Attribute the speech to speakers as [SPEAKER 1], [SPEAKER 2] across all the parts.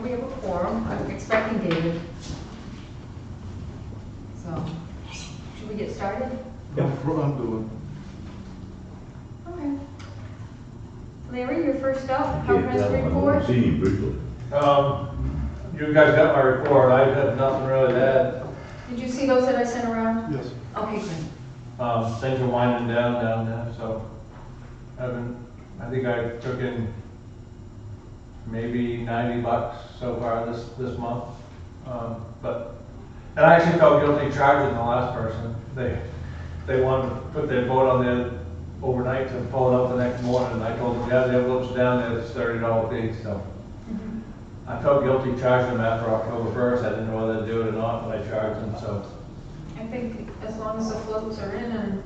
[SPEAKER 1] we have a quorum. I'm expecting David. So, should we get started?
[SPEAKER 2] Yeah, I'm doing.
[SPEAKER 1] Okay. Larry, you're first up. Comprehensive report.
[SPEAKER 3] See you briefly.
[SPEAKER 4] You guys got my report. I have nothing really to add.
[SPEAKER 1] Did you see those that I sent around?
[SPEAKER 2] Yes.
[SPEAKER 1] Okay, good.
[SPEAKER 4] Things are winding down there, so I think I took in maybe $90 so far this month. And I actually felt guilty charging the last person. They wanted to put their boat on there overnight to pull it up the next morning, and I told them, yeah, the envelope's down there, it's $30 fee, so. I felt guilty charging them after October 1st. I didn't know whether to do it or not, but I charged them, so.
[SPEAKER 1] I think as long as the floats are in, and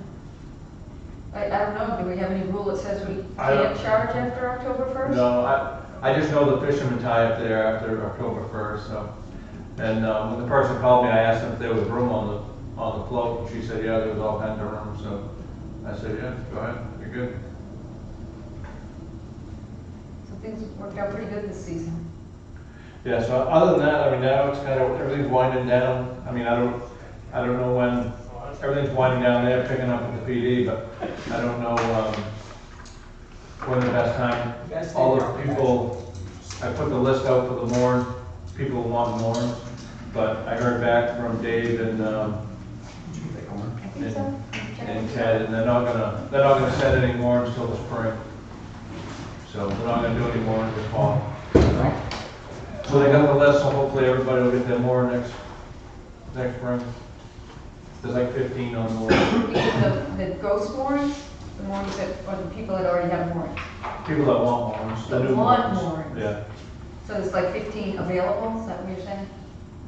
[SPEAKER 1] I don't know, do we have any rule that says we can't charge after October 1st?
[SPEAKER 4] No, I just know the fishermen tie up there after October 1st, so. And when the person called me, I asked them if there was room on the float, and she said, yeah, there was all kinds of room, so. I said, yeah, go ahead, you're good.
[SPEAKER 1] So things worked out pretty good this season.
[SPEAKER 4] Yeah, so other than that, I mean, now it's kind of, everything's winding down. I mean, I don't know when, everything's winding down there, picking up at the PD, but I don't know when the best time. All the people, I put the list out for the mooring, people who want moorings, but I heard back from Dave and Ted, and they're not gonna set any moorings till the spring. So they're not gonna do any moorings this fall. So they got the list, so hopefully everybody will get their mooring next spring. There's like 15 on the list.
[SPEAKER 1] The ghost moorings, the moorings that, or the people that already have moorings?
[SPEAKER 4] People that want moorings, the new
[SPEAKER 1] want
[SPEAKER 4] moorings.
[SPEAKER 1] moorings.
[SPEAKER 4] Yeah.
[SPEAKER 1] So there's like 15 available, is that what you're saying?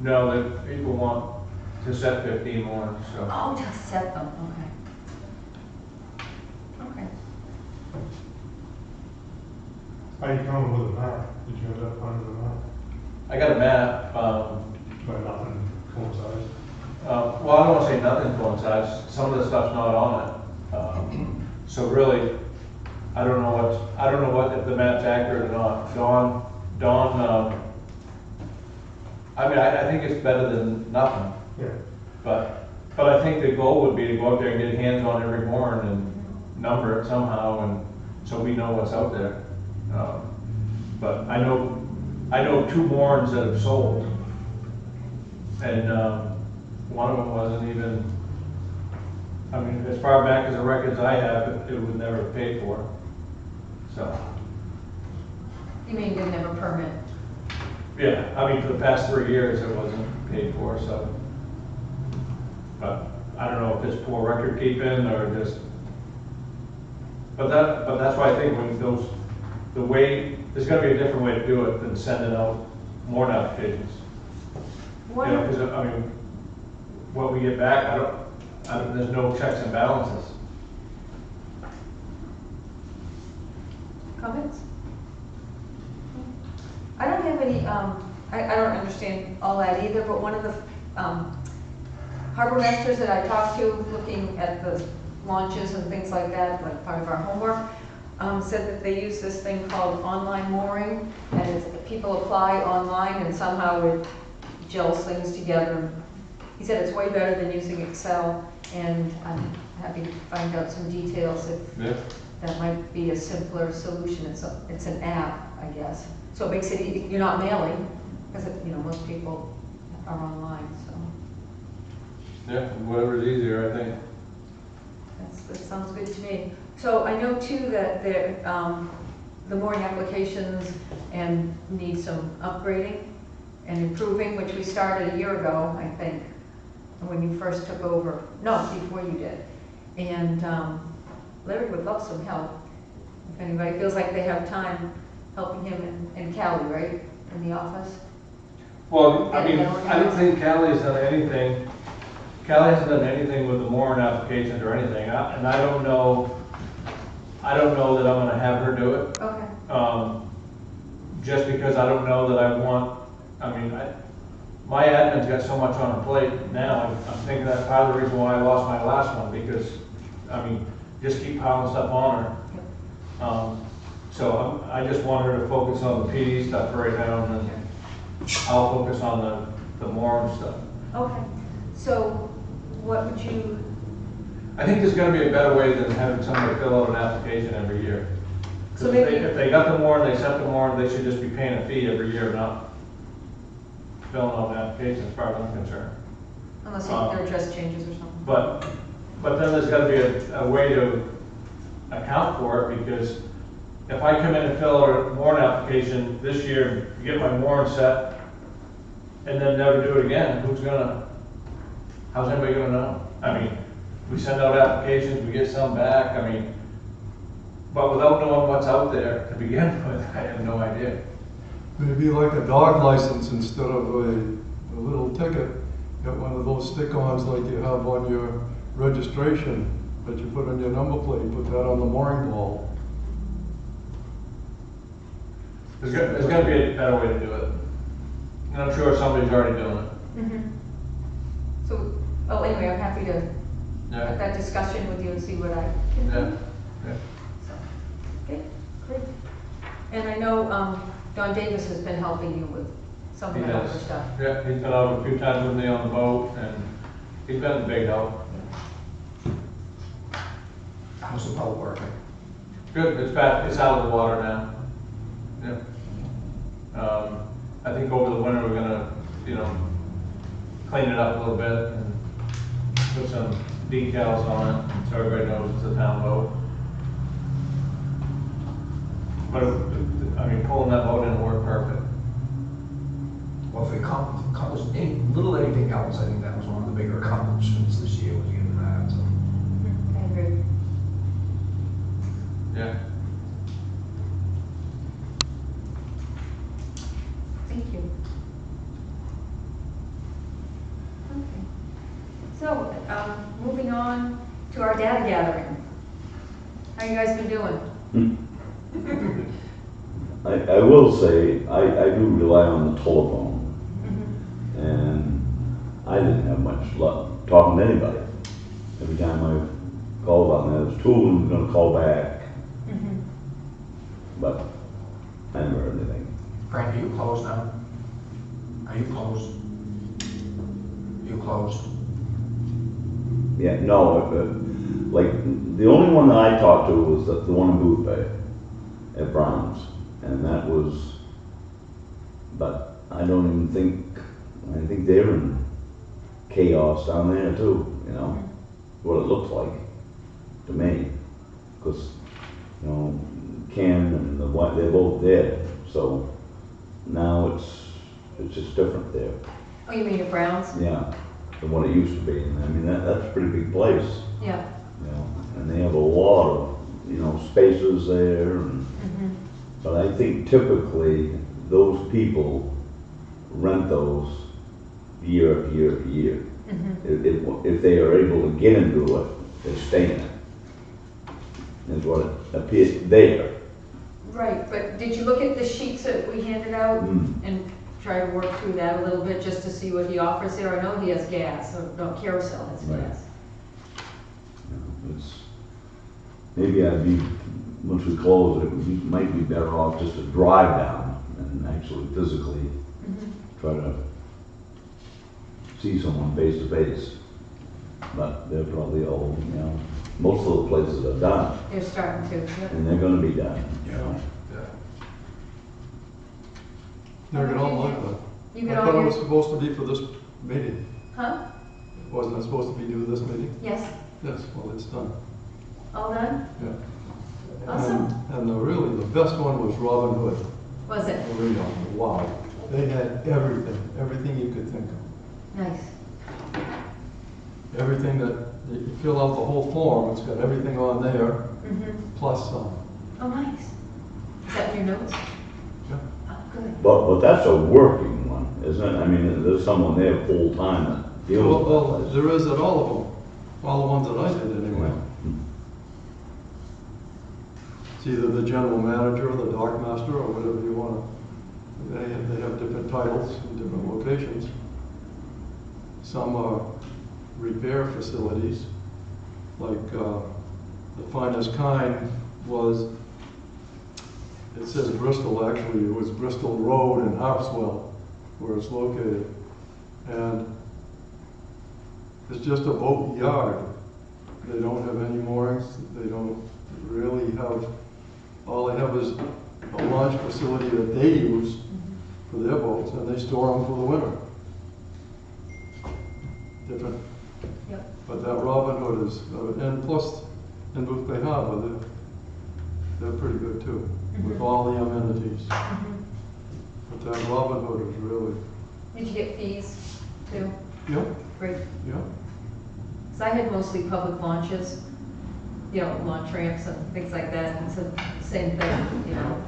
[SPEAKER 4] No, the people want to set 15 moorings, so.
[SPEAKER 1] Oh, just set them, okay. Okay.
[SPEAKER 2] How you coming with a map? Did you end up finding a map?
[SPEAKER 4] I got a map.
[SPEAKER 2] But nothing coincides?
[SPEAKER 4] Well, I don't want to say nothing coincides. Some of the stuff's not on it. So really, I don't know what if the map's accurate or not. Dawn. I mean, I think it's better than nothing.
[SPEAKER 2] Yeah.
[SPEAKER 4] But I think the goal would be to go out there and get hands on every mooring and number it somehow, and so we know what's out there. But I know 2 moorings that have sold, and one of them wasn't even. I mean, as far back as the records I have, it was never paid for. So.
[SPEAKER 1] You mean didn't have a permit?
[SPEAKER 4] Yeah, I mean, for the past 3 years, it wasn't paid for, so. But I don't know if it's poor record keeping or just. But that's why I think when the way, there's got to be a different way to do it than sending out mooring applications.
[SPEAKER 1] What?
[SPEAKER 4] You know, because I mean, what we get back, there's no checks and balances.
[SPEAKER 1] Comments? I don't have any, I don't understand all that either, but one of the harbor masters that I talked to, looking at the launches and things like that, like part of our homework, said that they use this thing called online mooring, and people apply online and somehow it gels things together. He said it's way better than using Excel, and I'm happy to find out some details if that might be a simpler solution. It's an app, I guess. So it makes it easy. You're not mailing, because most people are online, so.
[SPEAKER 4] Yeah, whatever's easier, I think.
[SPEAKER 1] That sounds good to me. So I know too that the mooring applications and need some upgrading and improving, which we started a year ago, I think, when you first took over. No, before you did. And Larry would love some help. If anybody feels like they have time, helping him and Callie, right, in the office.
[SPEAKER 4] Well, I mean, I don't think Callie's done anything. Callie hasn't done anything with the mooring applications or anything, and I don't know that I'm going to have her do it.
[SPEAKER 1] Okay.
[SPEAKER 4] Just because I don't know that I want. I mean, my admin's got so much on her plate now. I'm thinking that's part of the reason why I lost my last one, because I mean, just keep piling stuff on her.
[SPEAKER 1] Yep.
[SPEAKER 4] So I just want her to focus on the PD stuff right now, and then I'll focus on the mooring stuff.
[SPEAKER 1] Okay, so what would you,
[SPEAKER 4] I think there's gotta be a better way than having somebody fill out an application every year. 'Cause
[SPEAKER 1] So
[SPEAKER 4] if
[SPEAKER 1] maybe-
[SPEAKER 4] if they got the mooring, they set the mooring, they should just be paying a fee every year, not filling out an application as far as I'm concerned.
[SPEAKER 1] unless their address changes or something?
[SPEAKER 4] But then there's gotta be a way to account for it, because if I come in and fill out a mooring application this year, get my mooring set, and then never do it again, how's anybody gonna know? I mean, we send out applications, we get some back, I mean, but without knowing what's out there to begin with, I have no idea.
[SPEAKER 3] Maybe like a dog license instead of a little ticket. Get one of those stick-ons like you have on your registration that you put on your number plate, put that on the mooring ball.
[SPEAKER 4] There's gotta be a better way to do it. And I'm sure somebody's already doing it.
[SPEAKER 1] Mhm. So, anyway, I'm happy to have
[SPEAKER 4] Yeah,
[SPEAKER 1] that discussion with you and see what I can
[SPEAKER 4] yeah,
[SPEAKER 1] do.
[SPEAKER 4] yeah.
[SPEAKER 1] So, okay, great. And I know Don Davis has been helping you with some
[SPEAKER 4] He
[SPEAKER 1] of that other
[SPEAKER 4] has.
[SPEAKER 1] stuff.
[SPEAKER 4] Yeah, he's been out a few times with me on the boat, and he's been a big help.
[SPEAKER 5] How's the boat working?
[SPEAKER 4] Good, it's back, it's out of the water now. Yeah. I think over the winter, we're gonna, clean it up a little bit and put some decals on it, so everybody knows it's a town boat. But, I mean, pulling that boat in worked perfect.
[SPEAKER 5] Well, if it covers any, little anything else, I think that was one of the bigger accomplishments this year, was getting that, so.
[SPEAKER 1] I agree.
[SPEAKER 4] Yeah.
[SPEAKER 1] Thank you. Okay. So, moving on to our data gathering. How you guys been doing?
[SPEAKER 6] I will say, I do rely on the telephone,
[SPEAKER 1] Mhm.
[SPEAKER 6] and I didn't have much luck talking to anybody. Every time I called on there, there's two of them gonna call back,
[SPEAKER 1] Mhm.
[SPEAKER 6] but I never heard anything.
[SPEAKER 5] Frank, are you closed now? Are you closed? You closed?
[SPEAKER 6] Yeah, no, like, the only one that I talked to was the one in Booth Bay at Brown's, and that was, but I don't even think, I think they're in chaos down there too, what it looks like to me. Because, Ken and the wife, they're both dead, so now it's just different there.
[SPEAKER 1] Oh, you mean at Brown's?
[SPEAKER 6] Yeah, than what it used to be. And I mean, that's a pretty big place,
[SPEAKER 1] Yeah.
[SPEAKER 6] and they have a lot of, spaces there. And,
[SPEAKER 1] Mhm.
[SPEAKER 6] but I think typically those people rent those year after year after year.
[SPEAKER 1] Mhm.
[SPEAKER 6] If they are able to get into it, they stay in it. Is what it appears there.
[SPEAKER 1] Right, but did you look at the sheets that we handed out
[SPEAKER 6] Mm.
[SPEAKER 1] and try to work through that a little bit just to see what he offers there? I know he has gas, or no, Carousel has
[SPEAKER 6] Right.
[SPEAKER 1] gas.
[SPEAKER 6] Maybe once we close it, might be better off just to drive down and actually physically
[SPEAKER 1] Mhm.
[SPEAKER 6] try to see someone face to face. But they're probably all, most of the places are done,
[SPEAKER 1] They're starting to, yep.
[SPEAKER 6] and they're gonna be done.
[SPEAKER 3] Never get on like that.
[SPEAKER 1] You get
[SPEAKER 3] I
[SPEAKER 1] all
[SPEAKER 3] thought it
[SPEAKER 1] your,
[SPEAKER 3] was supposed to be for this meeting.
[SPEAKER 1] huh?
[SPEAKER 3] Wasn't it supposed to be due this meeting?
[SPEAKER 1] Yes,
[SPEAKER 3] Yes, well, it's done.
[SPEAKER 1] all done?
[SPEAKER 3] Yeah.
[SPEAKER 1] Awesome.
[SPEAKER 3] And really, the best one was Robin Hood.
[SPEAKER 1] Was it?
[SPEAKER 3] Marino. Wow. They had everything you could think of.
[SPEAKER 1] Nice.
[SPEAKER 3] Everything that, you fill out the whole form, it's got everything on there,
[SPEAKER 1] Mhm.
[SPEAKER 3] plus some.
[SPEAKER 1] Oh, nice. Is that in your notes?
[SPEAKER 3] Yeah.
[SPEAKER 1] Oh, good.
[SPEAKER 6] But that's a working one, isn't it? I mean, there's someone there full-time that deals with
[SPEAKER 3] Well,
[SPEAKER 6] that place.
[SPEAKER 3] there is at all of them, all the ones that I did anyway. It's either the general manager or the dock master or whatever you want. They have different titles in different locations. Some are repair facilities, like the finest kind was, it says Bristol, actually it was Bristol Road in Harpswell. where it's located. And it's just a boat yard. They don't have any moorings, they don't really have, all they have is a launch facility that they use for their boats, and they store them for the winter. Different.
[SPEAKER 1] Yep.
[SPEAKER 3] But that Robin Hood is, and plus, in Booth Bay Harbor, they're pretty good too, with all the amenities. But that Robin Hood is really,
[SPEAKER 1] Did you get fees too?
[SPEAKER 3] yeah,
[SPEAKER 1] Great.
[SPEAKER 3] yeah.
[SPEAKER 1] Because I had mostly public launches, you know, launch ramps and things like that, and it's the same thing, you know.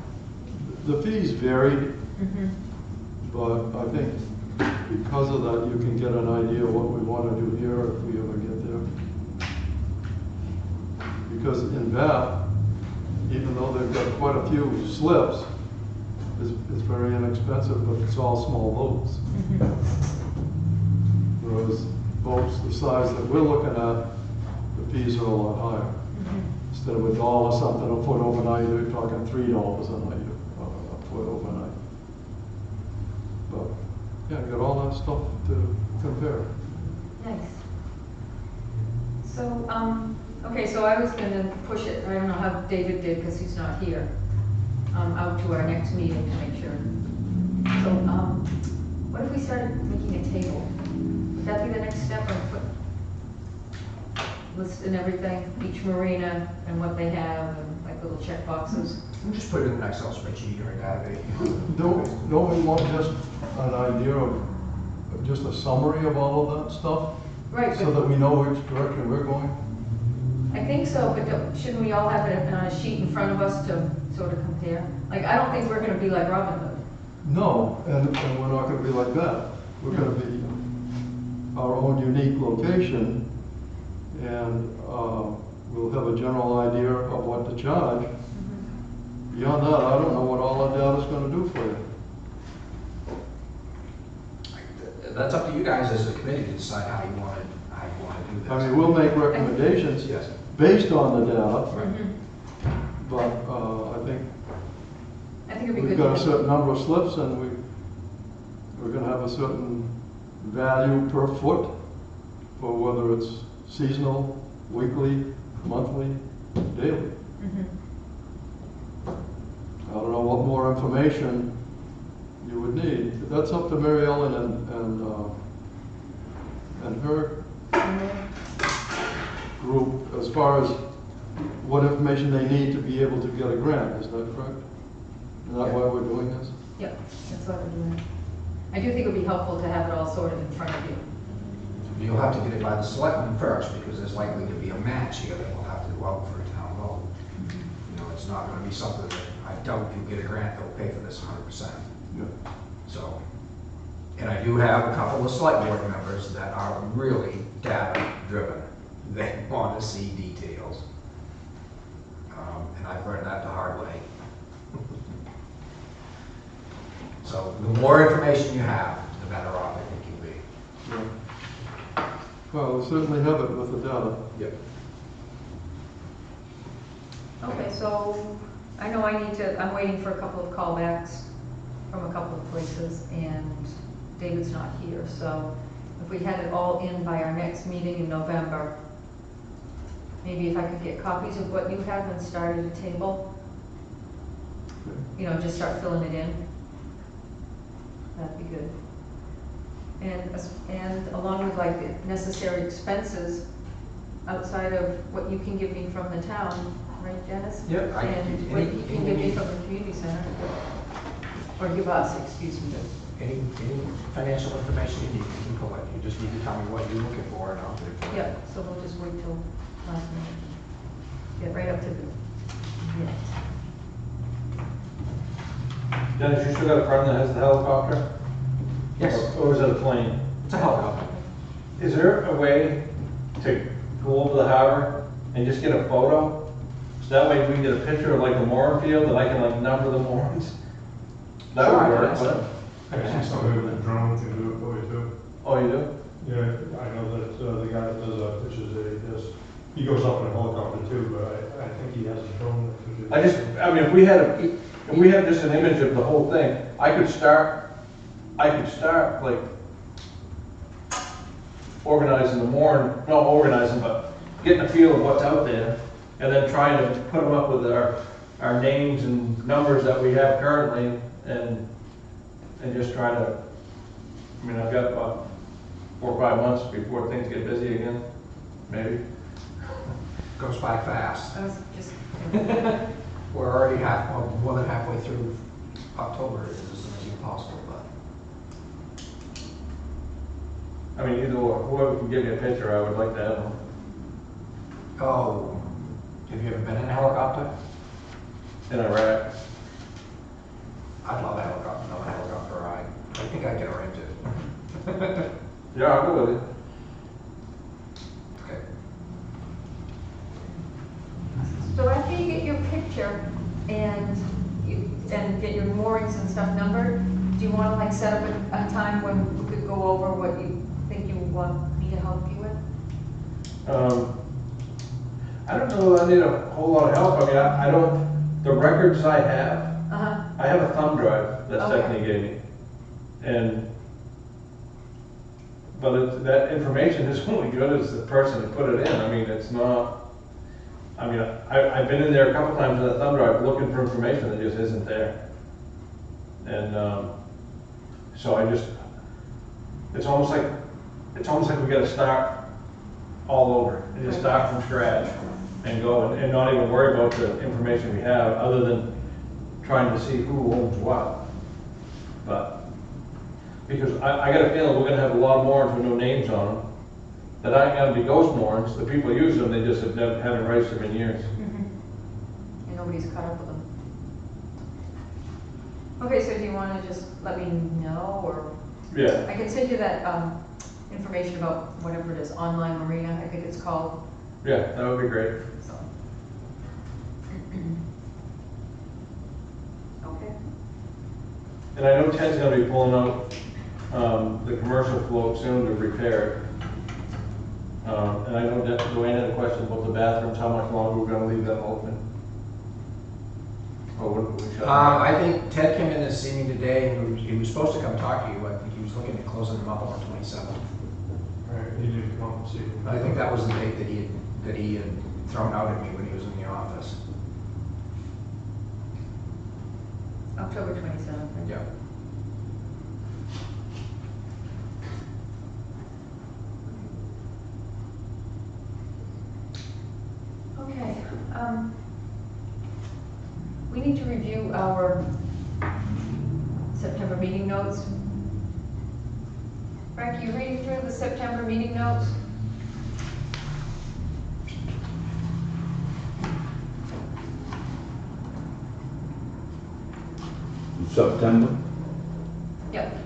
[SPEAKER 3] The fees varied,
[SPEAKER 1] Mhm.
[SPEAKER 3] but I think because of that, you can get an idea of what we want to do here if we ever get there. Because in Bath, even though they've got quite a few slips, it's very inexpensive, but it's all small boats. Whereas boats the size that we're looking at, the fees are a lot higher. Instead of $1 something a foot overnight, they're talking $3 a night, a foot overnight. But, yeah, got all that stuff to compare.
[SPEAKER 1] Nice. So, okay, so I was gonna push it, I don't know how David did, because he's not here, out to our next meeting to make sure. So, what if we started making a table? Would that be the next step, or put list and everything, each marina and what they have, and like little check boxes?
[SPEAKER 5] We'll just put it in an Excel spreadsheet or a database.
[SPEAKER 3] Don't we want just an idea of, just a summary of all of that stuff?
[SPEAKER 1] Right,
[SPEAKER 3] So
[SPEAKER 1] but
[SPEAKER 3] that we know which direction we're going?
[SPEAKER 1] I think so, but shouldn't we all have it on a sheet in front of us to sort of compare? Like, I don't think we're gonna be like Robin Hood.
[SPEAKER 3] No, and we're not gonna be like that. We're gonna be our own unique location, and we'll have a general idea of what to charge. Beyond that, I don't know what all that data's gonna do for you.
[SPEAKER 5] That's up to you guys as a committee to decide how you want to do this.
[SPEAKER 3] I mean, we'll make recommendations
[SPEAKER 5] Yes.
[SPEAKER 3] based on the data,
[SPEAKER 5] Right.
[SPEAKER 3] but I think
[SPEAKER 1] I think it'd be good.
[SPEAKER 3] we've got a
[SPEAKER 1] to-
[SPEAKER 3] certain number of slips, and we're gonna have a certain value per foot for whether it's seasonal, weekly, monthly, daily.
[SPEAKER 1] Mhm.
[SPEAKER 3] I don't know what more information you would need. That's up to Mary Ellen and her group as far as what information they need to be able to get a grant. Is that correct? Is that why we're doing this?
[SPEAKER 1] Yep, that's why we're doing it. I do think it would be helpful to have it all sorted in front of you.
[SPEAKER 5] You'll have to get it by the selectmen first, because there's likely to be a match here that will have to go out for a town vote. You know, it's not gonna be something that, I doubt if you get a grant, they'll pay for this 100%.
[SPEAKER 3] Yeah.
[SPEAKER 5] So, and I do have a couple of select board members that are really data driven. They want to see details. And I've learned that the hard way. So the more information you have, the better off I think you'll be.
[SPEAKER 3] Yeah. Well, we certainly have it with the data.
[SPEAKER 5] Yep.
[SPEAKER 1] Okay, so I know I need to, I'm waiting for a couple of callbacks from a couple of places, and David's not here, so if we had it all in by our next meeting in November, maybe if I could get copies of what you have and start at a table, you know, just start filling it in. That'd be good. And along with like the necessary expenses outside of what you can give me from the town, right, Dennis?
[SPEAKER 5] Yep.
[SPEAKER 1] And what you can give me from the community center, or give us, excuse me.
[SPEAKER 5] Any financial information you need, you can collect. You just need to tell me what you're looking for, and I'll do it for you.
[SPEAKER 1] Yep, so we'll just wait till last minute. Get right up to the minute.
[SPEAKER 4] Dennis, you still got a friend that has the helicopter?
[SPEAKER 5] Yes,
[SPEAKER 4] Or is it a plane?
[SPEAKER 5] it's a helicopter.
[SPEAKER 4] Is there a way to go over the harbor and just get a photo? So that way we can get a picture of like the mooring field and I can like number the moorings? That
[SPEAKER 5] Sure, I
[SPEAKER 4] would
[SPEAKER 5] can
[SPEAKER 4] work,
[SPEAKER 5] ask
[SPEAKER 4] but,
[SPEAKER 5] them.
[SPEAKER 2] Actually, somebody with a drone can do it for you too.
[SPEAKER 4] oh, you do?
[SPEAKER 2] Yeah, I know that the guy that does pictures, he goes up in a helicopter too, but I think he has a drone that can do it.
[SPEAKER 4] I mean, if we had just an image of the whole thing, I could start I could start like organizing the more, not organizing, but getting a feel of what's out there, and then trying to put them up with our names and numbers that we have currently, and just try to, I mean, I've got about 4 or 5 months before things get busy again, maybe.
[SPEAKER 5] Goes by fast.
[SPEAKER 1] I was just,
[SPEAKER 5] We're already more than halfway through October. It is impossible, but.
[SPEAKER 4] I mean, either or, whoever can give me a picture, I would like to have them.
[SPEAKER 5] Oh, have you ever been in a helicopter?
[SPEAKER 4] In Iraq.
[SPEAKER 5] I'd love a helicopter ride. I think I'd get arranged it.
[SPEAKER 4] Yeah, I'll go with you.
[SPEAKER 5] Okay.
[SPEAKER 1] so after you get your picture and get your moorings and stuff numbered, do you want to like set up a time when we could go over what you think you want me to help you with?
[SPEAKER 4] I don't know that I need a whole lot of help. I mean, I don't, the records I have,
[SPEAKER 1] Uh-huh.
[SPEAKER 4] I have a thumb drive that
[SPEAKER 1] Okay.
[SPEAKER 4] Stephanie gave me. But that information is only good as the person that put it in. I mean, it's not, I mean, I've been in there a couple times on that thumb drive looking for information that just isn't there. And so I just, it's almost like we gotta start all over and just start from scratch and go and not even worry about the information we have other than trying to see who owns what. But, because I got a feeling we're gonna have a lot of moorings with no names on them that aren't gonna be ghost moorings. The people use them, they just haven't raised them in years.
[SPEAKER 1] Mm-hmm. And nobody's caught up with them. Okay, so do you want to just let me know, or
[SPEAKER 4] Yeah,
[SPEAKER 1] I can send you that information about whatever it is, online marina, I think it's called,
[SPEAKER 4] yeah, that would be great.
[SPEAKER 1] so. Okay.
[SPEAKER 4] And I know Ted's gonna be pulling out the commercial float soon to repair it. And I know that Dwayne had a question about the bathrooms, how much longer we're gonna leave them open. Or what we shut them?
[SPEAKER 5] I think Ted came in to see me today, and he was supposed to come talk to you. I think he was looking at closing them up on the 27th.
[SPEAKER 2] Right, you need to come and see.
[SPEAKER 5] I think that was the date that he had thrown out at me when he was in the office.
[SPEAKER 1] October 27th.
[SPEAKER 5] Yeah.
[SPEAKER 1] Okay, we need to review our September meeting notes. Frank, you reading through the September meeting notes?
[SPEAKER 6] September?
[SPEAKER 1] Yep.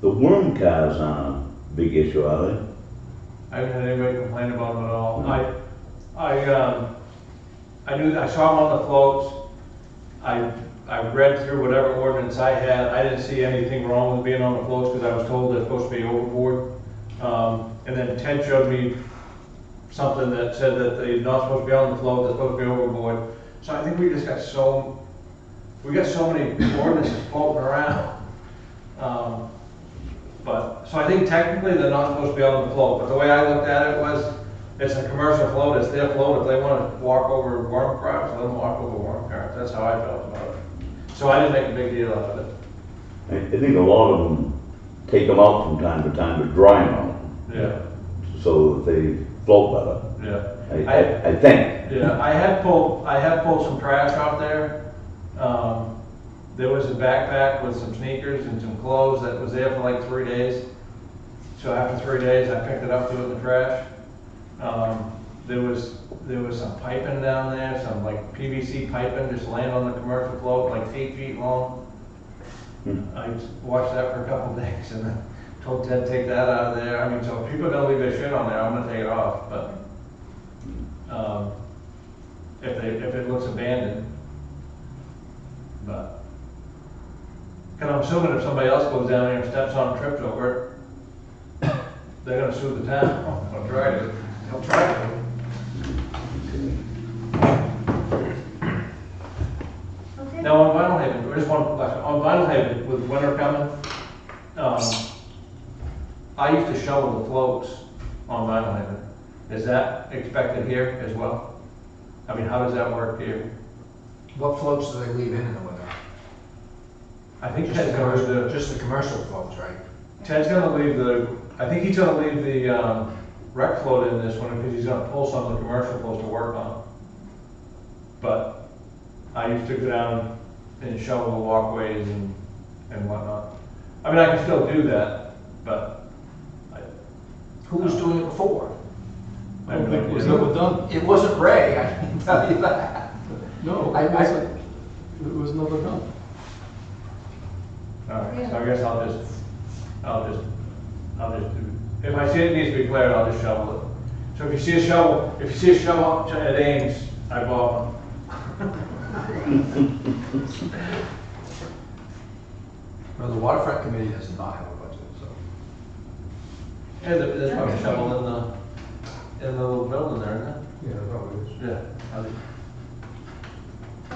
[SPEAKER 6] The worm cars aren't a big issue, are they?
[SPEAKER 4] I haven't had anybody complain about them at all. I knew, I saw them on the floats. I read through whatever ordinance I had. I didn't see anything wrong with being on the floats because I was told they're supposed to be overboard. And then Ted showed me something that said that they're not supposed to be on the float, they're supposed to be overboard. So I think we just got we got so many ordinances floating around. So I think technically they're not supposed to be on the float, but the way I looked at it was, it's a commercial float, it's their float. If they want to walk over worm crabs, let them walk over worm crabs. That's how I felt about it. So I didn't make a big deal out of it.
[SPEAKER 6] I think a lot of them take them out from time to dry them out,
[SPEAKER 4] Yeah,
[SPEAKER 6] so that they float better.
[SPEAKER 4] yeah.
[SPEAKER 6] I think.
[SPEAKER 4] Yeah, I have pulled some trash out there. There was a backpack with some sneakers and some clothes that was there for like 3 days. So after 3 days, I picked it up, threw it in the trash. There was some piping down there, some like PVC piping just laying on the commercial float, like 8 feet long. I watched that for a couple of days and then told Ted, take that out of there. I mean, so if people are gonna leave their shit on there, I'm gonna take it off, but, if it looks abandoned. But, cause I'm assuming if somebody else goes down there and steps on, trips over it, they're gonna sue the town, or try to.
[SPEAKER 5] They'll try to.
[SPEAKER 1] Okay.
[SPEAKER 4] Now, on Vinyl Haven, just one question, on Vinyl Haven, with winter coming, I used to shovel the floats on Vinyl Haven. Is that expected here as well? I mean, how does that work here?
[SPEAKER 5] What floats do they leave in the winter?
[SPEAKER 4] I think
[SPEAKER 5] Just
[SPEAKER 4] Ted's
[SPEAKER 5] the
[SPEAKER 4] gonna leave
[SPEAKER 5] commercial,
[SPEAKER 4] the,
[SPEAKER 5] just the commercial floats, right?
[SPEAKER 4] Ted's gonna leave the, I think he's gonna leave the, rec float in this one, because he's gonna pull some of the commercial floats to work on. But I used to go down and shovel the walkways and whatnot. I mean, I can still do that, but
[SPEAKER 5] Who was doing it before?
[SPEAKER 3] I don't think it was ever done.
[SPEAKER 5] It wasn't Ray, I can tell you that.
[SPEAKER 3] No,
[SPEAKER 5] I-
[SPEAKER 3] it wasn't, it was never done.
[SPEAKER 4] all right, so I guess I'll just do, if I see it needs to be cleared, I'll just shovel it. So if you see a shovel at Ames, I bought one.
[SPEAKER 5] Well, the Waterfront Committee does not have a budget, so.
[SPEAKER 4] Yeah, there's probably a shovel in the little building there, isn't there?
[SPEAKER 2] Yeah, it probably is.
[SPEAKER 4] Yeah.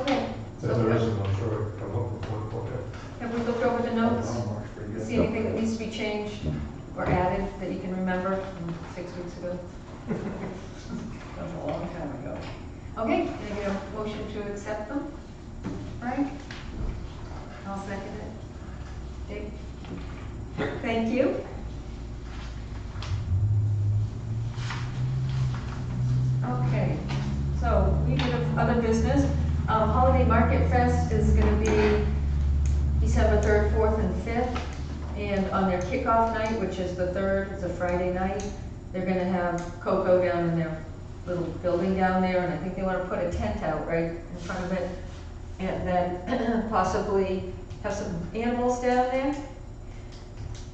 [SPEAKER 1] Okay,
[SPEAKER 2] If there
[SPEAKER 1] so
[SPEAKER 2] isn't, I'm sure it'll come up with one for you.
[SPEAKER 1] have we looked over the notes?
[SPEAKER 4] Works pretty good.
[SPEAKER 1] See anything that needs to be changed or added that you can remember from 6 weeks ago? That was a long time ago. Okay, can I get a motion to accept them? Frank? I'll second it. Dick? Thank you. Okay, so we have other business. Holiday Market Fest is going to be December 3rd, 4th, and 5th. And on their kickoff night, which is the 3rd, it's a Friday night, they're going to have cocoa down in their little building down there, and I think they want to put a tent out right in front of it. And then possibly have some animals down there.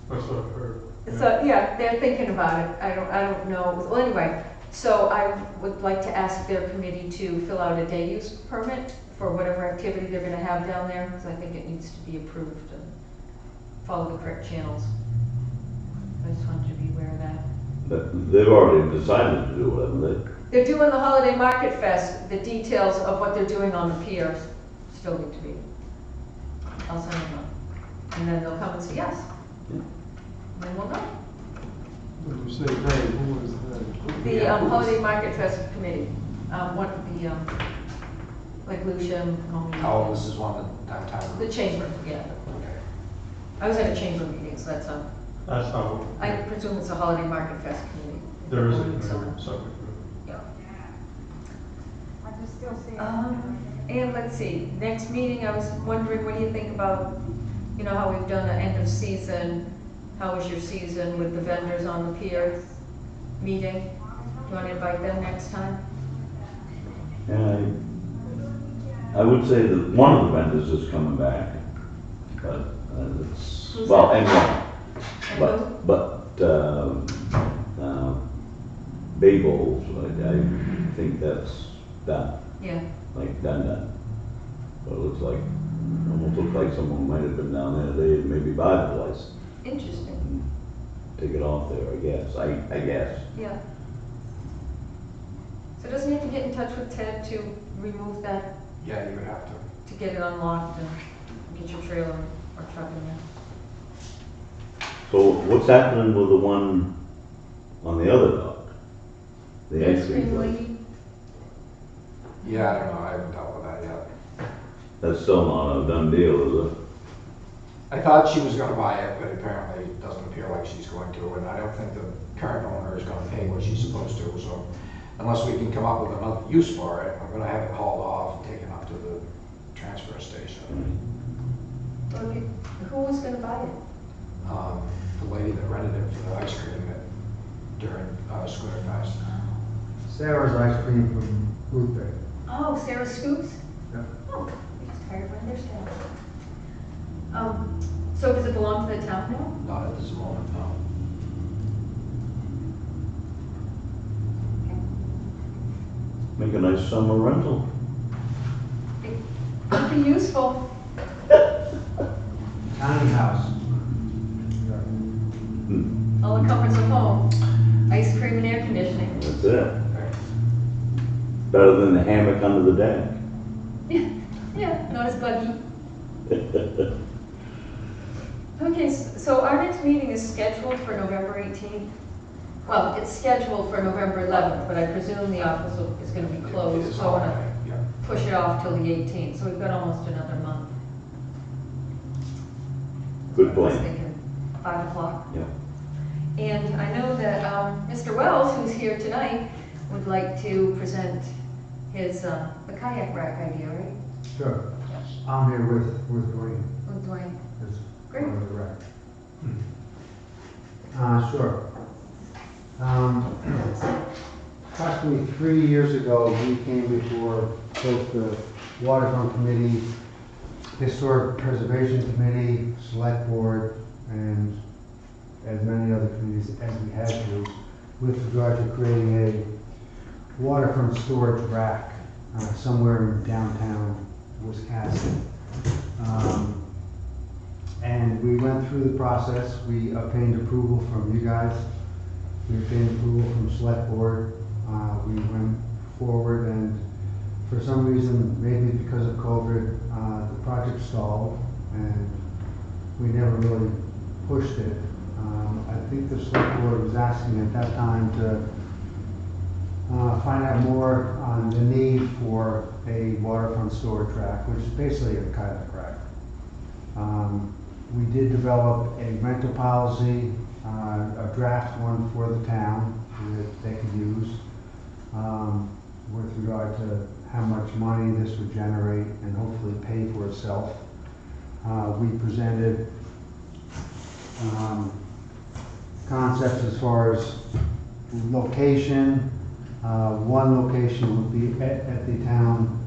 [SPEAKER 2] That's what I've heard.
[SPEAKER 1] So, yeah, they're thinking about it. I don't know. Well, anyway, so I would like to ask their committee to fill out a day use permit for whatever activity they're gonna have down there, because I think it needs to be approved and follow the correct channels. I just wanted you to be aware of that.
[SPEAKER 6] But they've already decided to do it, haven't they?
[SPEAKER 1] They're doing the Holiday Market Fest. The details of what they're doing on the pier still need to be. I'll send them out. And then they'll come and see us.
[SPEAKER 6] Yeah.
[SPEAKER 1] And then we'll know.
[SPEAKER 3] When you say they, who is they?
[SPEAKER 1] The Holiday Market Fest Committee, one of the, like Lucia,
[SPEAKER 5] Oh, this is one of the downtown.
[SPEAKER 1] the chamber, yeah. I was at a chamber meeting, so that's a,
[SPEAKER 2] That's not what.
[SPEAKER 1] I presume it's a Holiday Market Fest Committee.
[SPEAKER 2] There is a
[SPEAKER 1] So,
[SPEAKER 2] committee subject to
[SPEAKER 1] yeah.
[SPEAKER 7] I can still see it.
[SPEAKER 1] And let's see, next meeting, I was wondering, what do you think about, you know, how we've done the end of season? How was your season with the vendors on the pier meeting? Do you want to invite them next time?
[SPEAKER 6] And I would say that one of the vendors is coming back, but it's,
[SPEAKER 1] Who's
[SPEAKER 6] well,
[SPEAKER 1] that?
[SPEAKER 6] and one.
[SPEAKER 1] And who?
[SPEAKER 6] But Babel's, I think that's done,
[SPEAKER 1] Yeah,
[SPEAKER 6] done. But it looks like, almost looks like someone might have been down there today and maybe buy the place,
[SPEAKER 1] interesting,
[SPEAKER 6] and take it off there, I guess, I guess.
[SPEAKER 1] yeah. So doesn't he have to get in touch with Ted to remove that,
[SPEAKER 5] Yeah, you would have to.
[SPEAKER 1] to get it unlocked and get your trailer or truck in there?
[SPEAKER 6] So what's happening with the one on the other dock? The ice cream place?
[SPEAKER 1] lady?
[SPEAKER 5] Yeah, I don't know, I haven't dealt with that yet.
[SPEAKER 6] That's still not a done deal, is it?
[SPEAKER 5] I thought she was gonna buy it, but apparently it doesn't appear like she's going to, and I don't think the current owner is gonna pay what she's supposed to, so unless we can come up with another use for it, I'm gonna have it hauled off and taken up to the transfer station.
[SPEAKER 1] Okay, who was gonna buy it?
[SPEAKER 5] The lady that rented it for the ice cream during Schooner Fest.
[SPEAKER 8] Sarah's ice cream from Booth Bay.
[SPEAKER 1] Oh, Sarah Scoops?
[SPEAKER 8] Yeah.
[SPEAKER 1] Oh, I just hired one of their staff. So does it belong to the town now?
[SPEAKER 5] Not at this moment, no.
[SPEAKER 6] Make a nice summer rental.
[SPEAKER 1] It could be useful.
[SPEAKER 8] Tiny house.
[SPEAKER 1] All the comforts of home, ice cream and air conditioning.
[SPEAKER 6] That's it. Better than the hammock under the deck.
[SPEAKER 1] Yeah, not as buggy. Okay, so our next meeting is scheduled for November 18th. Well, it's scheduled for November 11th, but I presume the office is going to be closed,
[SPEAKER 5] It's
[SPEAKER 1] so I
[SPEAKER 5] all
[SPEAKER 1] want
[SPEAKER 5] right, yeah.
[SPEAKER 1] to push it off till the 18th. So we've got almost another month.
[SPEAKER 6] Good
[SPEAKER 1] I was
[SPEAKER 6] plan.
[SPEAKER 1] thinking 5 o'clock.
[SPEAKER 6] Yeah.
[SPEAKER 1] And I know that Mr. Wells, who's here tonight, would like to present his the kayak rack idea, right?
[SPEAKER 8] Sure. I'm here with Dwayne.
[SPEAKER 1] With Dwayne.
[SPEAKER 8] As
[SPEAKER 1] Great.
[SPEAKER 8] part of the rec. Sure. Approximately 3 years ago, we came before both the Waterfront Committee, Historic Preservation Committee, Select Board, and as many other committees as we had to, with regard to creating a waterfront storage rack somewhere in downtown Wisconsin. And we went through the process. We obtained approval from you guys. We obtained approval from Select Board. We went forward, and for some reason, maybe because of COVID, the project stalled, and we never really pushed it. I think the Select Board was asking at that time to find out more on the need for a waterfront storage rack, which is basically a kayak rack. We did develop a rental policy, a draft one for the town that they could use with regard to how much money this would generate and hopefully pay for itself. We presented concepts as far as location. One location would be at the town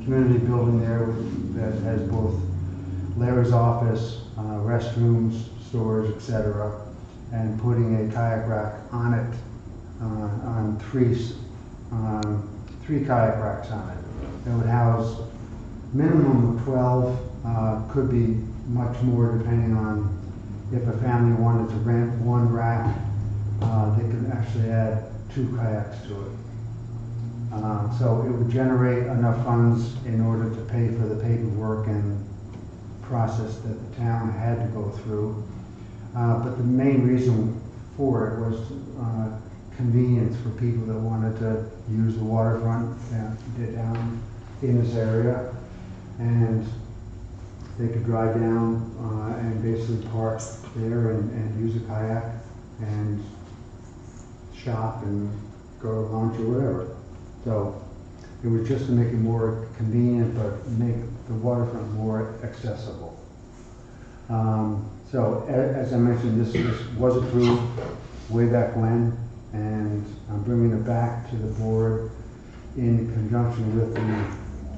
[SPEAKER 8] community building there that has both Larry's office, restrooms, stores, etc., and putting a kayak rack on it, on three kayak racks on it. That would house minimum of 12, could be much more depending on if a family wanted to rent one rack, they could actually add 2 kayaks to it. So it would generate enough funds in order to pay for the paperwork and process that the town had to go through. But the main reason for it was convenience for people that wanted to use the waterfront down in this area. And they could drive down and basically park there and use a kayak and shop and go to lunch or whatever. So it was just to make it more convenient, but make the waterfront more accessible. So as I mentioned, this was approved way back when, and I'm bringing it back to the board in conjunction with the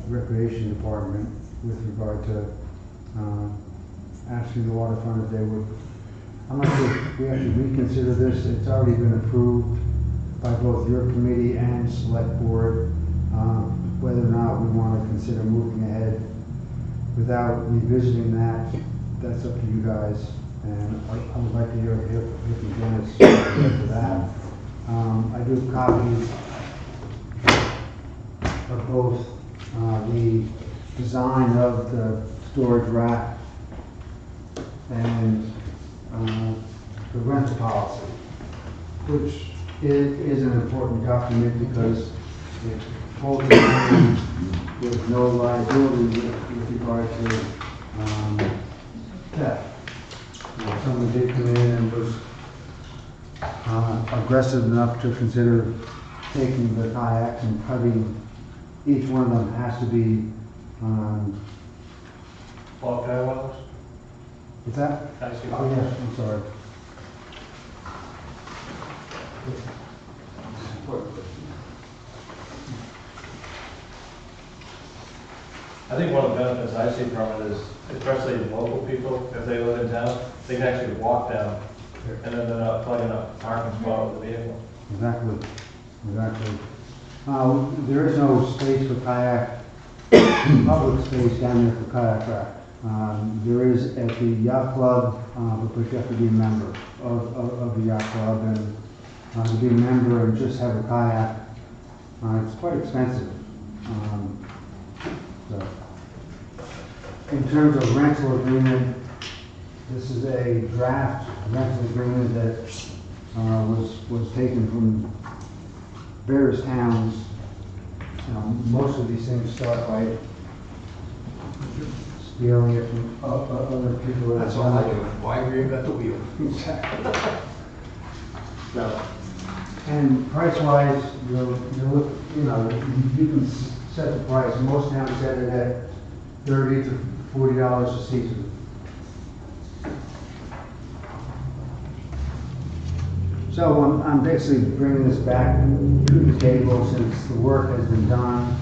[SPEAKER 8] Recreation Department with regard to asking the waterfront if they would, I'm not sure if we have to reconsider this. It's already been approved by both your committee and Select Board. Whether or not we want to consider moving ahead without revisiting that, that's up to you guys. And I would like to hear from Dennis for that. I do have copies of both the design of the storage rack and the rental policy, which is an important document because it holds the town with no liability with regard to theft. Someone did come in and was aggressive enough to consider taking the kayaks and cutting. Each one of them has to be,
[SPEAKER 4] Paul, can I have one of those?
[SPEAKER 8] what's that?
[SPEAKER 4] I see.
[SPEAKER 8] Oh, yes, I'm sorry.
[SPEAKER 4] I think one of the benefits I see from it is especially local people, if they live in town, they can actually walk down, and then they're not plugging up a parking spot with the vehicle.
[SPEAKER 8] Exactly, exactly. There is no space for kayak, public space down there for kayak rack. There is at the yacht club, but you have to be a member of the yacht club, and to be a member and just have a kayak, it's quite expensive. So. In terms of rental agreement, this is a draft rental agreement that was taken from various towns. Most of these things start by stealing it from other people.
[SPEAKER 5] That's all I do, why reinvent the wheel?
[SPEAKER 8] Exactly. So, and price-wise, you can set the price. Most towns set it at $30 to $40 a season. So I'm basically bringing this back to the table since the work has been done.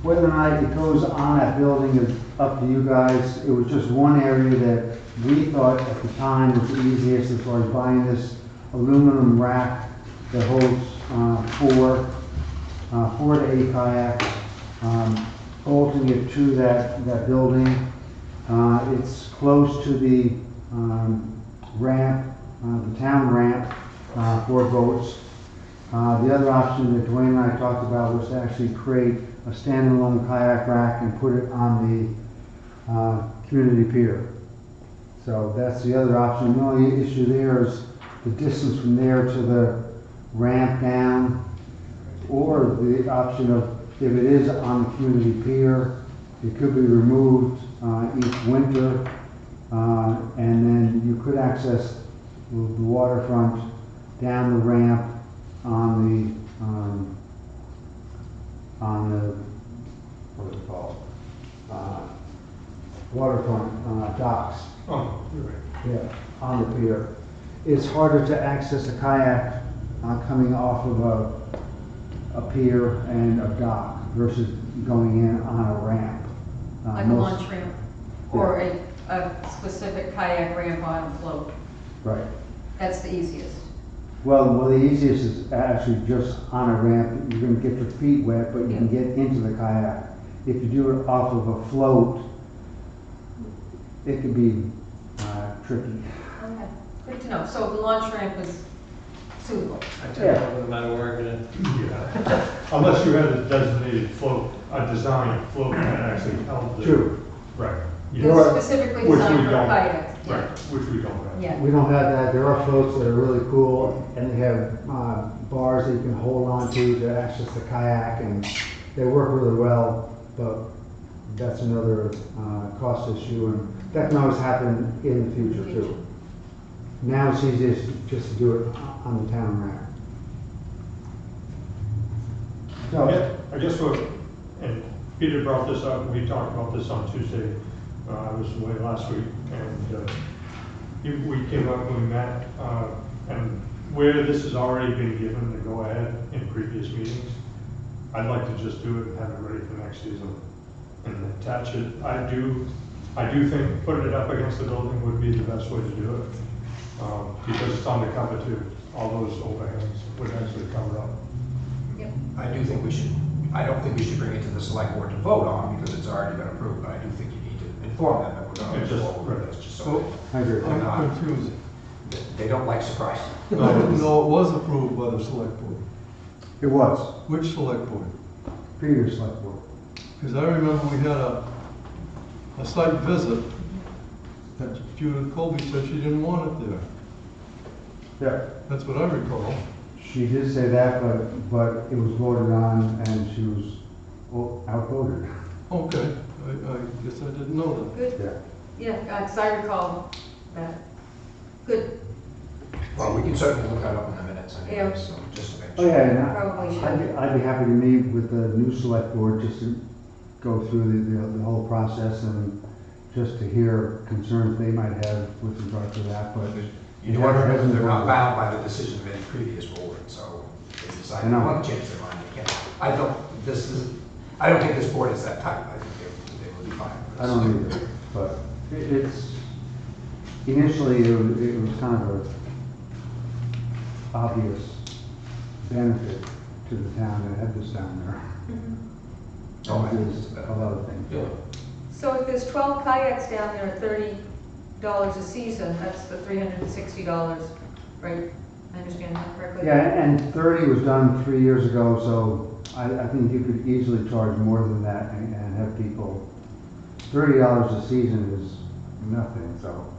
[SPEAKER 8] Whether or not it goes on that building is up to you guys. It was just one area that we thought at the time was the easiest as far as buying this aluminum rack that holds 4 to 8 kayaks, bolting it to that building. It's close to the ramp, the town ramp for boats. The other option that Dwayne and I talked about was to actually create a standalone kayak rack and put it on the community pier. So that's the other option. The only issue there is the distance from there to the ramp down, or the option of if it is on the community pier, it could be removed each winter, and then you could access the waterfront down the ramp on the what is it called? Waterfront docks.
[SPEAKER 2] Oh, you're right.
[SPEAKER 8] Yeah, on the pier. It's harder to access a kayak coming off of a pier and a dock versus going in on a ramp.
[SPEAKER 1] Like a launch ramp, or a specific kayak ramp on a float.
[SPEAKER 8] Right.
[SPEAKER 1] That's the easiest.
[SPEAKER 8] Well, the easiest is actually just on a ramp. You're going to get your feet wet, but you can get into the kayak. If you do it off of a float, it could be tricky.
[SPEAKER 1] Okay, good to know. So the launch ramp is suitable.
[SPEAKER 4] I tell you, no matter where it is.
[SPEAKER 2] Yeah. Unless you had a designated float, a designed float that actually held the.
[SPEAKER 8] True.
[SPEAKER 2] Right.
[SPEAKER 1] It's
[SPEAKER 2] Yeah.
[SPEAKER 1] specifically
[SPEAKER 2] Which
[SPEAKER 1] designed
[SPEAKER 2] we
[SPEAKER 1] for
[SPEAKER 2] don't.
[SPEAKER 1] kayaks. Yeah.
[SPEAKER 2] Right, which we don't have.
[SPEAKER 1] Yeah.
[SPEAKER 8] We don't have that. There are floats that are really cool, and they have bars that you can hold on to access the kayak, and they work really well, but that's another cost issue, and that can always happen in the future too. Now it's easiest just to do it on the town ramp. So,
[SPEAKER 2] I guess and Peter brought this up, we talked about this on Tuesday, I was away last week, and we came up, we met, and where this has already been given the go-ahead in previous meetings, I'd like to just do it and have it ready for next season and attach it. I do think putting it up against the building would be the best way to do it, because it's on the cover too. All those overhangs would actually cover up.
[SPEAKER 1] Yep.
[SPEAKER 5] I don't think we should bring it to the select board to vote on because it's already been approved, but I do think you need to inform them that we're going to
[SPEAKER 2] It's
[SPEAKER 5] move
[SPEAKER 2] just-
[SPEAKER 5] forward with this, just so
[SPEAKER 8] I agree.
[SPEAKER 3] I'm confused.
[SPEAKER 5] they don't like surprise.
[SPEAKER 3] No, it was approved by the select board.
[SPEAKER 8] It was,
[SPEAKER 3] Which select board?
[SPEAKER 8] previous select board.
[SPEAKER 3] Because I remember we had a site visit that Judith Colby said she didn't want it there.
[SPEAKER 8] Yeah.
[SPEAKER 3] That's what I recall.
[SPEAKER 8] She did say that, but it was voted on and she was outvoted.
[SPEAKER 3] Okay, I guess I didn't know that.
[SPEAKER 1] Good.
[SPEAKER 8] Yeah.
[SPEAKER 1] Yeah, because I recall that. Good.
[SPEAKER 5] Well, we can certainly look that up in the minutes
[SPEAKER 1] Yeah.
[SPEAKER 5] anyway, so just to make
[SPEAKER 8] Oh,
[SPEAKER 5] sure.
[SPEAKER 8] yeah, and
[SPEAKER 1] Probably should.
[SPEAKER 8] I'd be happy to meet with the new select board just to go through the whole process and just to hear concerns they might have with regard to that, but.
[SPEAKER 5] You do remember they're not bound by the decision of any previous board, so if they decide
[SPEAKER 8] I
[SPEAKER 5] they
[SPEAKER 8] know.
[SPEAKER 5] want to change their mind, they can. I don't think this board is that type. I think they would fine with this.
[SPEAKER 8] I don't either, but it's, initially, it was kind of a obvious benefit to the town to have this down there.
[SPEAKER 5] Oh, I think
[SPEAKER 8] There's
[SPEAKER 5] it's
[SPEAKER 8] a lot of things.
[SPEAKER 5] Yeah.
[SPEAKER 1] So if there's 12 kayaks down there at $30 a season, that's the $360, right? I understand that correctly?
[SPEAKER 8] Yeah, and 30 was done 3 years ago, so I think you could easily charge more than that and have people, $30 a season is nothing, so.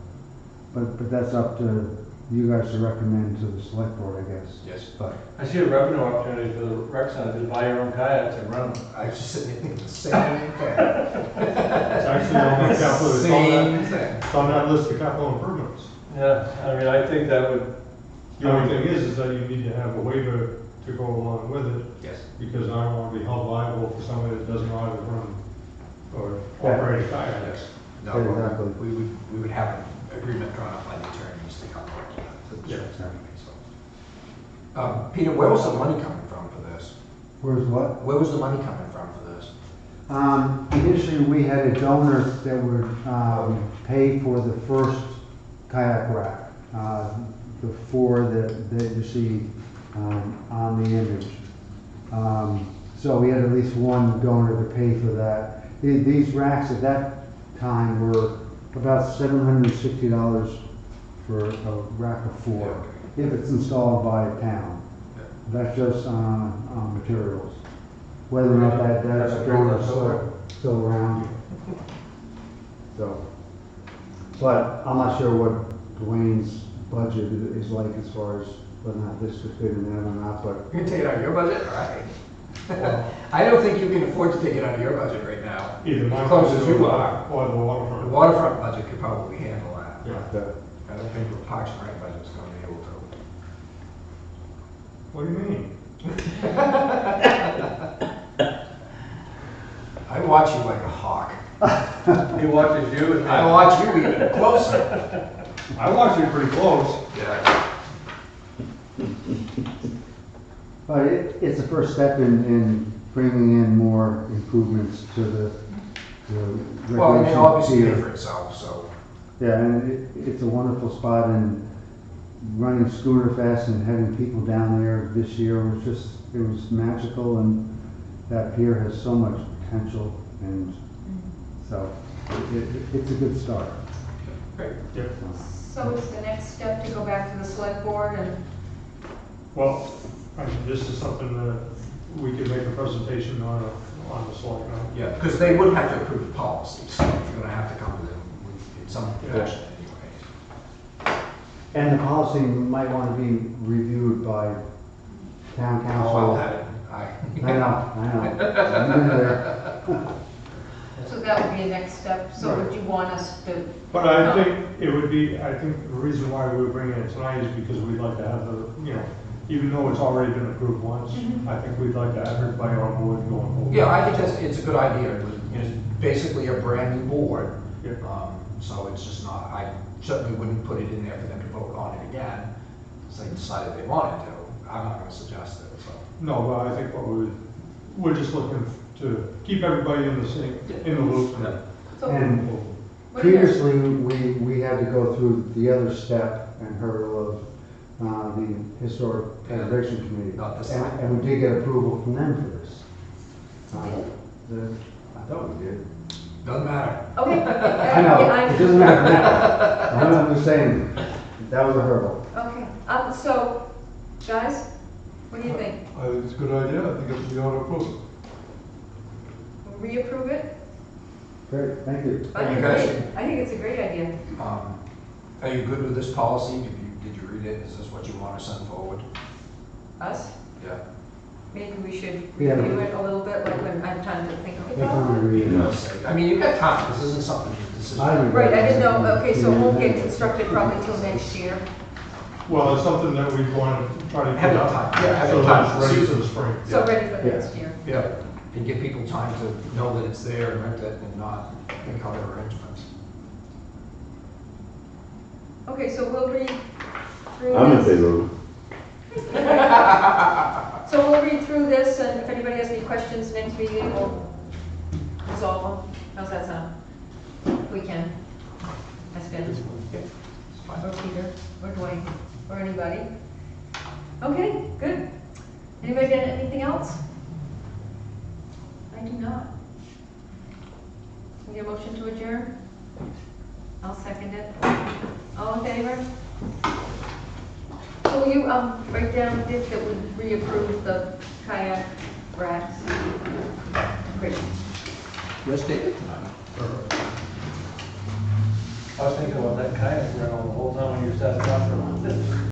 [SPEAKER 8] But that's up to you guys to recommend to the select board, I guess.
[SPEAKER 5] Yes.
[SPEAKER 8] But
[SPEAKER 4] I see a revenue opportunity for the rec center, just buy your own kayaks and run them.
[SPEAKER 5] I was just sitting there thinking the same thing.
[SPEAKER 2] It's actually on my capital,
[SPEAKER 5] Same thing.
[SPEAKER 2] it's on that list of capital improvements.
[SPEAKER 4] Yeah, I mean, I think that would,
[SPEAKER 2] The only thing is that you need to have a waiver to go along with it,
[SPEAKER 5] Yes.
[SPEAKER 2] because I don't want to be held liable for somebody that doesn't know how to run or operate a kayak.
[SPEAKER 5] Yes. No,
[SPEAKER 8] Exactly.
[SPEAKER 5] we would have an agreement drawn up by the attorneys to come up with that.
[SPEAKER 2] Yeah.
[SPEAKER 5] Peter, where was the money coming from for this?
[SPEAKER 8] where's what?
[SPEAKER 5] Where was the money coming from for this?
[SPEAKER 8] Initially, we had a donor that would pay for the first kayak rack, the four that you see on the image. So we had at least one donor to pay for that. These racks at that time were about $760 for a rack of four, if it's installed by a town. That's just materials. Whether or not that's donor still around. So, but I'm not sure what Dwayne's budget is like as far as whether or not this could fit in there or not, but
[SPEAKER 5] You can take it out of your budget, all right? I don't think you can afford to take it out of your budget right now.
[SPEAKER 2] Either my
[SPEAKER 5] As close as
[SPEAKER 2] budget
[SPEAKER 5] you
[SPEAKER 2] or
[SPEAKER 5] are.
[SPEAKER 2] or the
[SPEAKER 5] The
[SPEAKER 2] waterfront.
[SPEAKER 5] waterfront budget could probably handle that.
[SPEAKER 2] Yeah.
[SPEAKER 5] I don't think the Parks and Rec budget's gonna be able to.
[SPEAKER 2] What do you mean?
[SPEAKER 5] I watch you like a hawk.
[SPEAKER 4] he watches you and
[SPEAKER 5] I watch you even closer.
[SPEAKER 2] I watched it pretty close.
[SPEAKER 5] Yeah.
[SPEAKER 8] But it's a first step in bringing in more improvements to the
[SPEAKER 5] Well, I mean, obviously pay
[SPEAKER 8] recreation
[SPEAKER 5] for itself, so.
[SPEAKER 8] pier. Yeah, and it's a wonderful spot, and running Schooner Fest and having people down there this year was it was magical, and that pier has so much potential, and so it's a good start.
[SPEAKER 5] Great.
[SPEAKER 2] Yep.
[SPEAKER 1] So is the next step to go back to the select board and,
[SPEAKER 2] Well, I mean, this is something that we could make a presentation on the slide.
[SPEAKER 5] Yeah, because they would have to approve the policy, so you're gonna have to come to them in some
[SPEAKER 2] Yeah.
[SPEAKER 5] fashion anyway.
[SPEAKER 8] And the policy might want to be reviewed by town
[SPEAKER 5] Oh,
[SPEAKER 8] council.
[SPEAKER 5] I'll have it.
[SPEAKER 8] I know. I'm in there.
[SPEAKER 1] so that would be a next step, so would you want us to?
[SPEAKER 2] But I think it would be, I think the reason why we're bringing it tonight is because we'd like to have even though it's already been approved once, I think we'd like to have everybody on board going forward.
[SPEAKER 5] Yeah, I think it's a good idea. It's basically a brand new board.
[SPEAKER 2] Yeah.
[SPEAKER 5] So it's just not, I certainly wouldn't put it in there for them to vote on it again, because they decided they wanted to. I'm not gonna suggest it, so.
[SPEAKER 2] No, but I think we're just looking to keep everybody in the loop.
[SPEAKER 5] Yeah.
[SPEAKER 1] So
[SPEAKER 8] And
[SPEAKER 1] what do you guys-
[SPEAKER 8] previously, we had to go through the other step and hurdle of the Historic Preservation Committee.
[SPEAKER 5] Not this
[SPEAKER 8] And-
[SPEAKER 5] time.
[SPEAKER 8] And we did get approval from them for this.
[SPEAKER 1] You did?
[SPEAKER 8] I thought we did.
[SPEAKER 5] Doesn't matter.
[SPEAKER 1] Okay.
[SPEAKER 8] I know, it doesn't matter now. I'm just saying, that was a hurdle.
[SPEAKER 1] Okay, so, guys, what do you think?
[SPEAKER 3] I think it's a good idea, I think it should be on approval.
[SPEAKER 1] Reapprove it?
[SPEAKER 8] Great, thank you.
[SPEAKER 1] I think
[SPEAKER 5] You guys
[SPEAKER 1] it's great. I think it's a great idea.
[SPEAKER 5] Are you good with this policy? Did you read it? Is this what you want to send forward?
[SPEAKER 1] Us?
[SPEAKER 5] Yeah.
[SPEAKER 1] Maybe we should
[SPEAKER 8] Yeah.
[SPEAKER 1] review it a little bit, like when I have time to think
[SPEAKER 8] If
[SPEAKER 1] about
[SPEAKER 8] I'm
[SPEAKER 1] it.
[SPEAKER 8] gonna read it.
[SPEAKER 5] I mean, you've got time. This isn't something, this is.
[SPEAKER 8] I haven't
[SPEAKER 1] Right,
[SPEAKER 8] read
[SPEAKER 1] I didn't know,
[SPEAKER 8] it.
[SPEAKER 1] okay, so it won't get constructed probably till next year.
[SPEAKER 2] Well, it's something that we want to try to
[SPEAKER 5] Have
[SPEAKER 2] get
[SPEAKER 5] it
[SPEAKER 2] up.
[SPEAKER 5] time. Yeah, have it
[SPEAKER 2] So
[SPEAKER 5] time.
[SPEAKER 2] that it's ready for the spring.
[SPEAKER 1] So ready for
[SPEAKER 8] Yeah.
[SPEAKER 1] next year.
[SPEAKER 5] Yeah, and give people time to know that it's there and rent it and not think other arrangements.
[SPEAKER 1] Okay, so we'll read through
[SPEAKER 6] I'm in
[SPEAKER 1] this.
[SPEAKER 6] favor of it.
[SPEAKER 1] So we'll read through this, and if anybody has any questions next meeting, we'll resolve them. How's that sound? If we can. That's good. Or Peter, or Dwayne, or anybody. Okay, good. Anybody got anything else? I do not. Need a motion to adjourn? I'll second it. All in favor? So will you, write down, Dick, that we reapprove the kayak racks? Great.
[SPEAKER 5] Let's take it.
[SPEAKER 4] I was thinking about that kayak rental the whole time when you started talking about this.